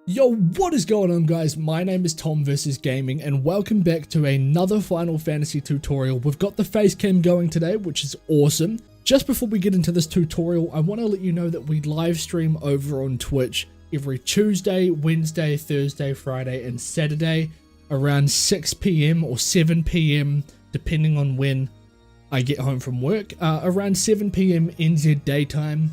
Yo, what is going on, guys? My name is Tom vs Gaming and welcome back to another Final Fantasy tutorial. We've got the face cam going today, which is awesome. Just before we get into this tutorial, I want to let you know that we live stream over on Twitch every Tuesday, Wednesday, Thursday, Friday and Saturday around 6 PM or 7 PM depending on when I get home from work, around 7 PM NZ daytime.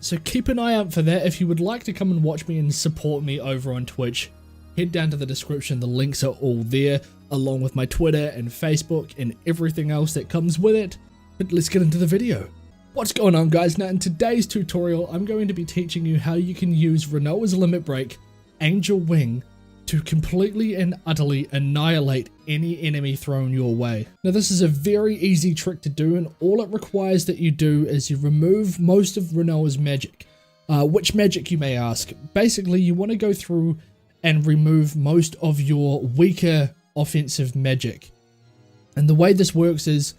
So keep an eye out for that. If you would like to come and watch me and support me over on Twitch, head down to the description. The links are all there, along with my Twitter and Facebook and everything else that comes with it. But let's get into the video. What's going on, guys? Now in today's tutorial, I'm going to be teaching you how you can use Rinoa's Limit Break, Angel Wing, to completely and utterly annihilate any enemy thrown your way. Now this is a very easy trick to do, and all it requires that you do is you remove most of Rinoa's magic. Which magic, you may ask? Basically, you want to go through and remove most of your weaker offensive magic. And the way this works is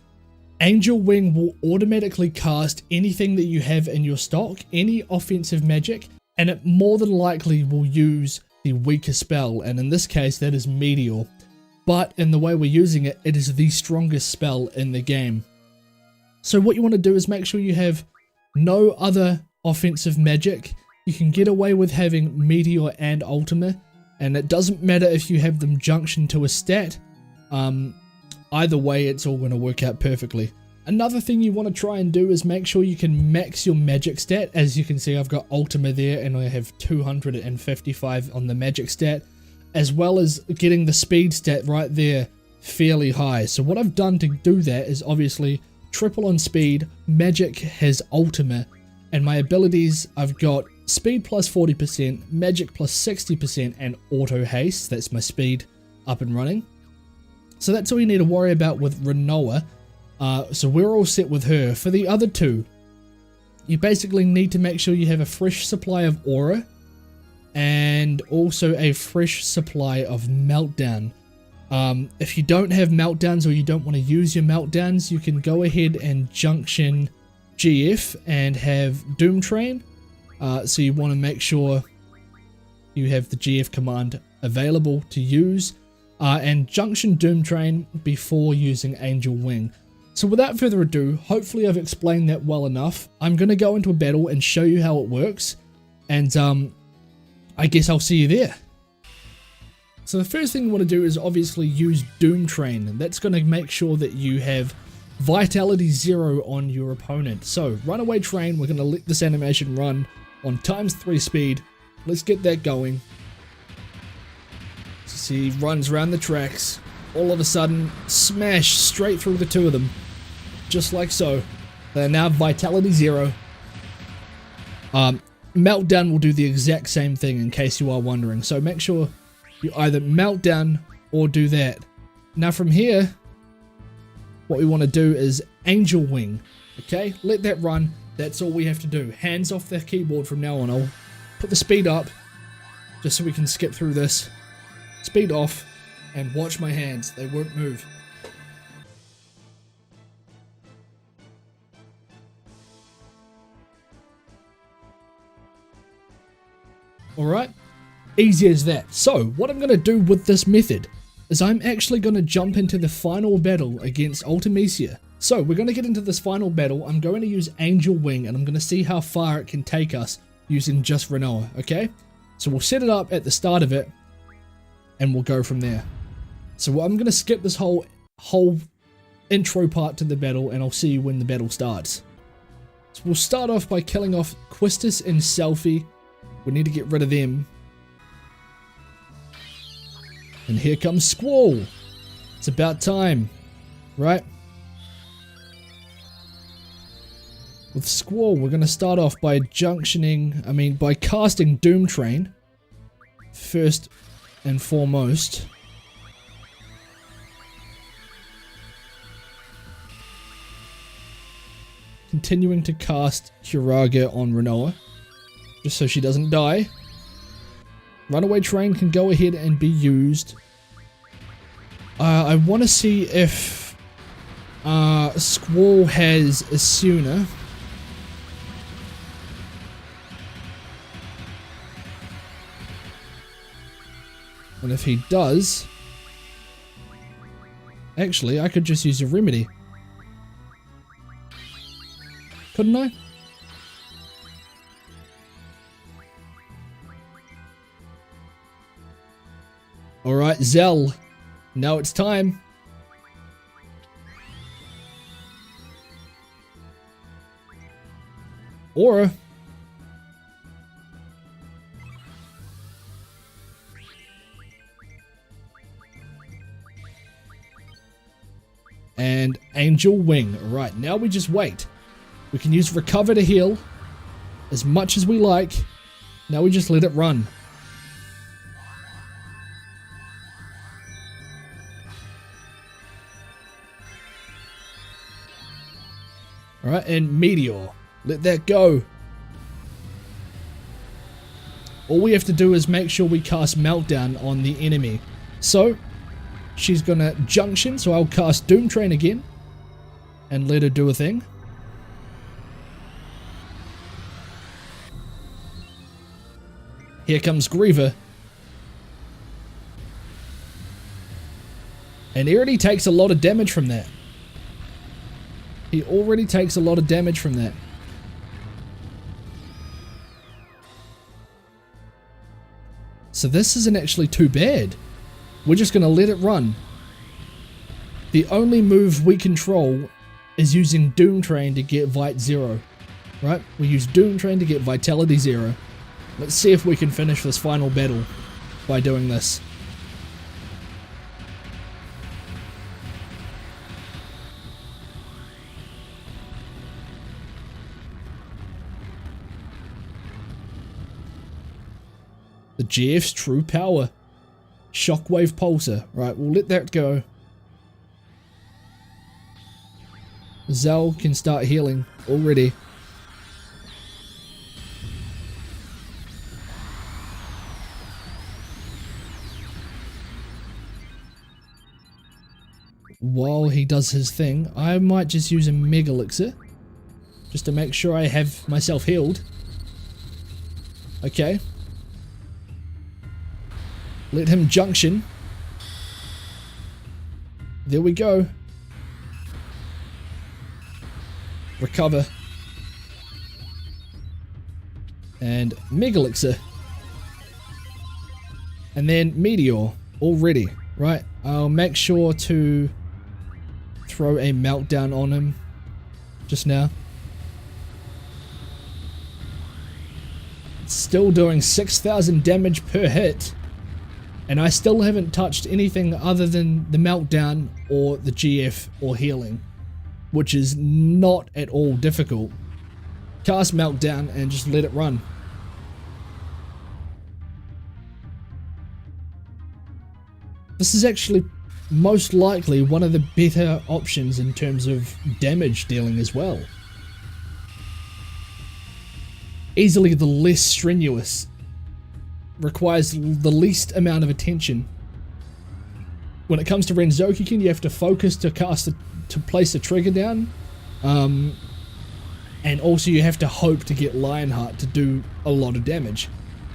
Angel Wing will automatically cast anything that you have in your stock, any offensive magic, and it more than likely will use the weaker spell, and in this case that is Meteor. But in the way we're using it, it is the strongest spell in the game. So what you want to do is make sure you have no other offensive magic. You can get away with having Meteor and Ultima, and it doesn't matter if you have them junction to a stat. Either way, it's all going to work out perfectly. Another thing you want to try and do is make sure you can max your magic stat. As you can see, I've got Ultima there and I have 255 on the magic stat, as well as getting the speed stat right there fairly high. So what I've done to do that is obviously triple on speed, magic has Ultima, and my abilities, I've got speed plus 40%, magic plus 60%, and auto haste. That's my speed up and running. So that's all you need to worry about with Rinoa. So we're all set with her. For the other two, you basically need to make sure you have a fresh supply of aura and also a fresh supply of meltdown. If you don't have meltdowns or you don't want to use your meltdowns, you can go ahead and junction GF and have Doom Train. So you want to make sure you have the GF command available to use, and junction Doom Train before using Angel Wing. So without further ado, hopefully I've explained that well enough. I'm going to go into a battle and show you how it works, and I guess I'll see you there. So the first thing you want to do is obviously use Doom Train, and that's going to make sure that you have Vitality 0 on your opponent. So Runaway Train, we're going to let this animation run on ×3 speed. Let's get that going. So see, he runs around the tracks. All of a sudden, smash straight through the two of them. Just like so. They're now Vitality 0. Meltdown will do the exact same thing, in case you are wondering. So make sure you either Meltdown or do that. Now from here, what we want to do is Angel Wing. Okay, let that run. That's all we have to do. Hands off the keyboard from now on. I'll put the speed up, just so we can skip through this. Speed off, and watch my hands. They won't move. Alright, easy as that. So, what I'm going to do with this method is I'm actually going to jump into the final battle against Ultimecia. So, we're going to get into this final battle. I'm going to use Angel Wing, and I'm going to see how far it can take us using just Rinoa, okay? So we'll set it up at the start of it, and we'll go from there. So I'm going to skip this whole intro part to the battle, and I'll see you when the battle starts. So we'll start off by killing off Quistis and Selfie. We need to get rid of them. And here comes Squall. It's about time, right? With Squall, we're going to start off by by casting Doom Train first and foremost. Continuing to cast Curaga on Rinoa, just so she doesn't die. Runaway Train can go ahead and be used. I want to see if Squall has Asuna. And if he does... Actually, I could just use a remedy. Couldn't I? Alright, Zell. Now it's time. Aura. And Angel Wing. Alright, now we just wait. We can use Recover to heal as much as we like. Now we just let it run. Alright, and Meteor. Let that go. All we have to do is make sure we cast Meltdown on the enemy. So, she's gonna Junction, so I'll cast Doom Train again. And let her do a thing. Here comes Griever. And he already takes a lot of damage from that. He already takes a lot of damage from that. So this isn't actually too bad. We're just going to let it run. The only move we control is using Doom Train to get Vite 0. Right? We use Doom Train to get Vitality 0. Let's see if we can finish this final battle by doing this. The GF's true power. Shockwave Pulsar. Right, we'll let that go. Zell can start healing already. While he does his thing, I might just use a Mega Elixir. Just to make sure I have myself healed. Okay. Let him Junction. There we go. Recover. And Mega Elixir. And then Meteor. Already. Right. I'll make sure to throw a Meltdown on him. Just now. Still doing 6,000 damage per hit. And I still haven't touched anything other than the Meltdown or the GF or healing, which is not at all difficult. Cast Meltdown and just let it run. This is actually most likely one of the better options in terms of damage dealing as well. Easily the less strenuous. Requires the least amount of attention. When it comes to Renzokuken, you have to focus to place the trigger down, and also you have to hope to get Lionheart to do a lot of damage.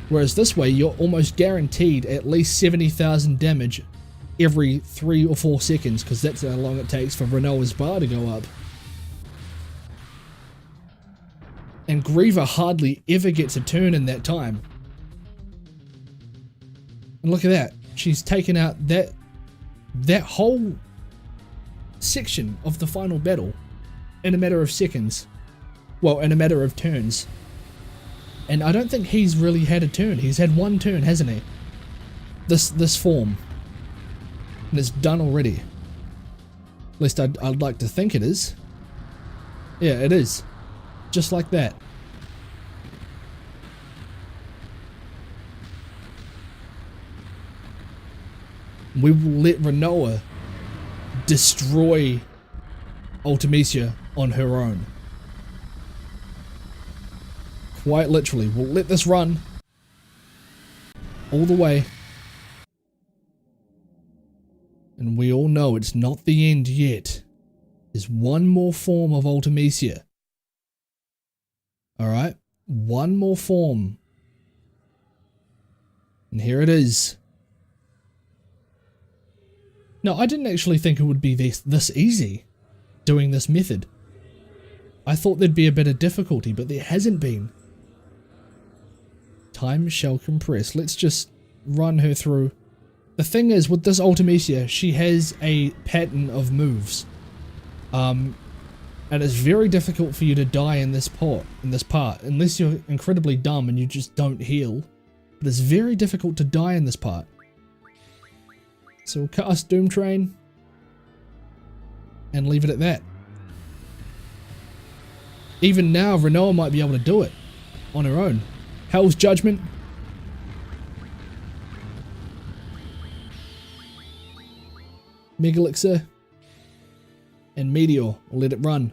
Whereas this way, you're almost guaranteed at least 70,000 damage every 3 or 4 seconds, because that's how long it takes for Rinoa's bar to go up. And Griever hardly ever gets a turn in that time. And look at that. She's taken out that whole section of the final battle in a matter of seconds. Well, in a matter of turns. And I don't think he's really had a turn. He's had one turn, hasn't he? This form. And it's done already. At least I'd like to think it is. Yeah, it is. Just like that. We will let Rinoa destroy Ultimecia on her own. Quite literally. We'll let this run all the way. And we all know it's not the end yet. There's one more form of Ultimecia. Alright? One more form. And here it is. Now, I didn't actually think it would be this easy doing this method. I thought there'd be a bit of difficulty, but there hasn't been. Time shall compress. Let's just run her through. The thing is, with this Ultimecia, she has a pattern of moves. And it's very difficult for you to die in this part, unless you're incredibly dumb and you just don't heal. But it's very difficult to die in this part. So we'll cast Doom Train and leave it at that. Even now, Rinoa might be able to do it on her own. Hell's Judgment. Mega Elixir. And Meteor. We'll let it run.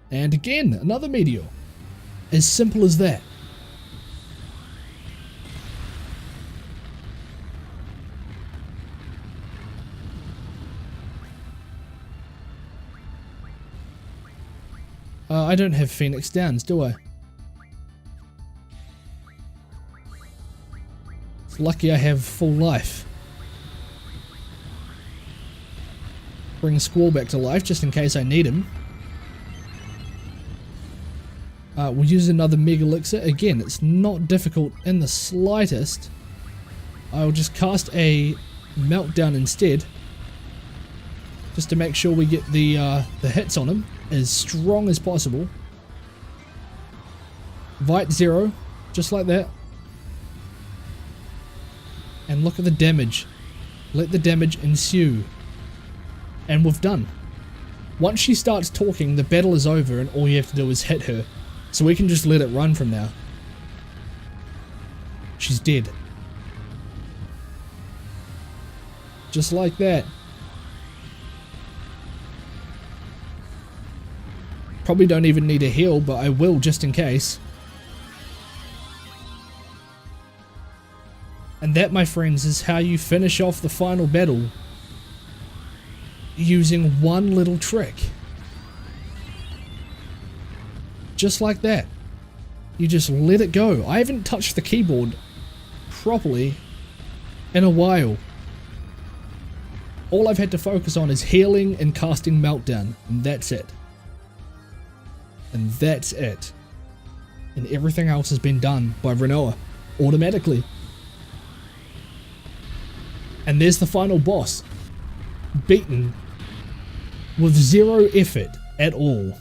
And again, another Meteor. As simple as that. I don't have Phoenix Downs, do I? It's lucky I have full life. Bring Squall back to life just in case I need him. We'll use another Mega Elixir. Again, it's not difficult in the slightest. I'll just cast a Meltdown instead, just to make sure we get the hits on him as strong as possible. VIII 0, just like that. And look at the damage. Let the damage ensue. And we've done. Once she starts talking, the battle is over and all you have to do is hit her. So we can just let it run from now. She's dead. Just like that. Probably don't even need a heal, but I will just in case. And that, my friends, is how you finish off the final battle. Using one little trick. Just like that. You just let it go. I haven't touched the keyboard properly in a while. All I've had to focus on is healing and casting Meltdown, and that's it. And that's it. And everything else has been done by Rinoa automatically. And there's the final boss. Beaten with zero effort at all.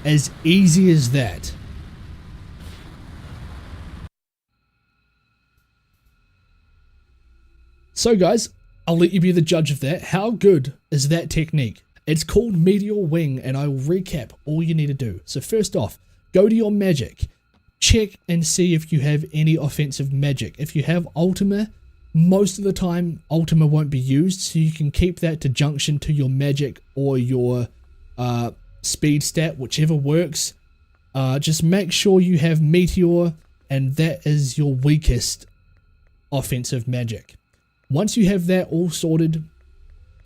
As easy as that. So guys, I'll let you be the judge of that. How good is that technique? It's called Meteor Wing, and I will recap all you need to do. So first off, go to your magic. Check and see if you have any offensive magic. If you have Ultima, most of the time Ultima won't be used, so you can keep that to junction to your magic or your speed stat, whichever works. Just make sure you have Meteor, and that is your weakest offensive magic. Once you have that all sorted,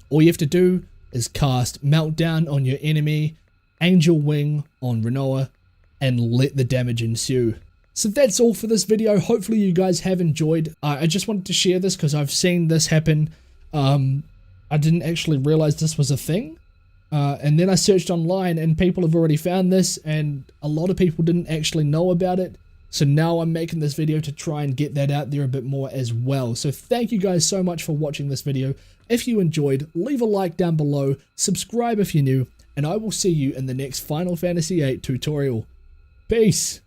all you have to do is cast Meltdown on your enemy, Angel Wing on Rinoa, and let the damage ensue. So that's all for this video. Hopefully you guys have enjoyed. I just wanted to share this because I've seen this happen. I didn't actually realize this was a thing. And then I searched online and people have already found this, and a lot of people didn't actually know about it. So now I'm making this video to try and get that out there a bit more as well. So thank you guys so much for watching this video. If you enjoyed, leave a like down below, subscribe if you're new, and I will see you in the next Final Fantasy VIII tutorial. Peace!